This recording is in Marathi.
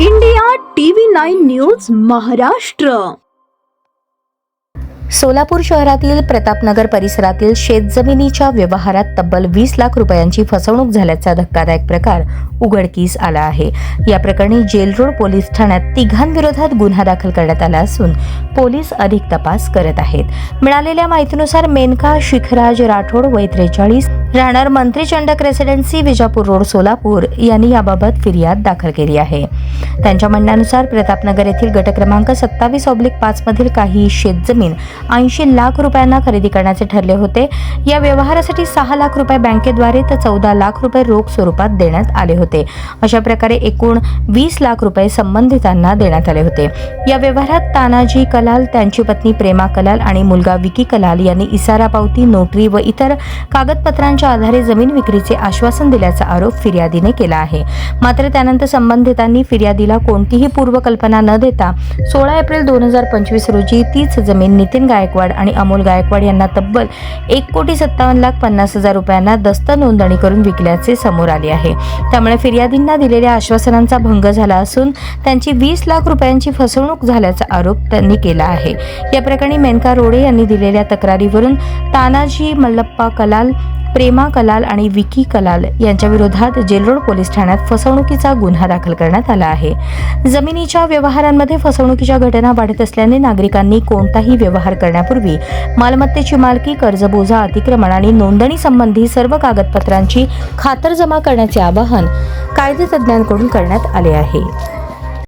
India TV 9 news Maharashtra. Solapur शहरातील प्रतापनगर परिसरातील शेतजमिनीच्या व्यवहारात तब्बल 20 लाख रुपयांची फसवणूक झाल्याचा धक्कादायक प्रकार उघडकीस आला आहे. या प्रकरणी जेल रोड पोलीस ठाण्यात तिघांविरोधात गुन्हा दाखल करण्यात आला असून पोलीस अधिक तपास करत आहेत. मिळालेल्या माहितीनुसार मेनका शिखराज राठोड वय 43 राहणार मंत्री चंडक रेसिडेन्सी विजापूर रोड सोलापूर यांनी याबाबत फिर्याद दाखल केली आहे. त्यांच्या म्हणण्यानुसार प्रतापनगर येथील गट क्रमांक 27/5 मधील काही शेतजमीन 80 लाख रुपयांना खरेदी करण्याचे ठरले होते. या व्यवहारासाठी 6 लाख रुपये बँकेद्वारे तर 14 लाख रुपये रोख स्वरूपात देण्यात आले होते. अशा प्रकारे एकूण 20 लाख रुपये संबंधितांना देण्यात आले होते. या व्यवहारात तानाजी कलाल, त्यांची पत्नी प्रेमा कलाल आणि मुलगा विकी कलाल यांनी इसारा पावती, नोटरी व इतर कागदपत्रांच्या आधारे जमीन विक्रीचे आश्वासन दिल्याचा आरोप फिर्यादीने केला आहे. मात्र त्यानंतर संबंधितांनी फिर्यादीला कोणतीही पूर्वकल्पना न देता 16 एप्रिल 2025 रोजी तीच जमीन नितीन गायकवाड आणि अमोल गायकवाड यांना तब्बल 1,57,50,000 रुपयांना दस्त नोंदणी करून विकल्याचे समोर आले आहे. त्यामुळे फिर्यादींना दिलेल्या आश्वासनांचा भंग झाला असून त्यांची 20 लाख रुपयांची फसवणूक झाल्याचा आरोप त्यांनी केला आहे. या प्रकरणी मेनका रोडे यांनी दिलेल्या तक्रारीवरून तानाजी मल्लप्पा कलाल, प्रेमा कलाल आणि विकी कलाल यांच्या विरोधात जेल रोड पोलीस ठाण्यात फसवणुकीचा गुन्हा दाखल करण्यात आला आहे. जमिनीच्या व्यवहारांमध्ये फसवणुकीच्या घटना वाढत असल्याने नागरिकांनी कोणताही व्यवहार करण्यापूर्वी मालमत्तेची मालकी, कर्जबोजा, अतिक्रमण आणि नोंदणी संबंधी सर्व कागदपत्रांची खातरजमा करण्याचे आवाहन कायदेतज्ञांकडून करण्यात आले आहे.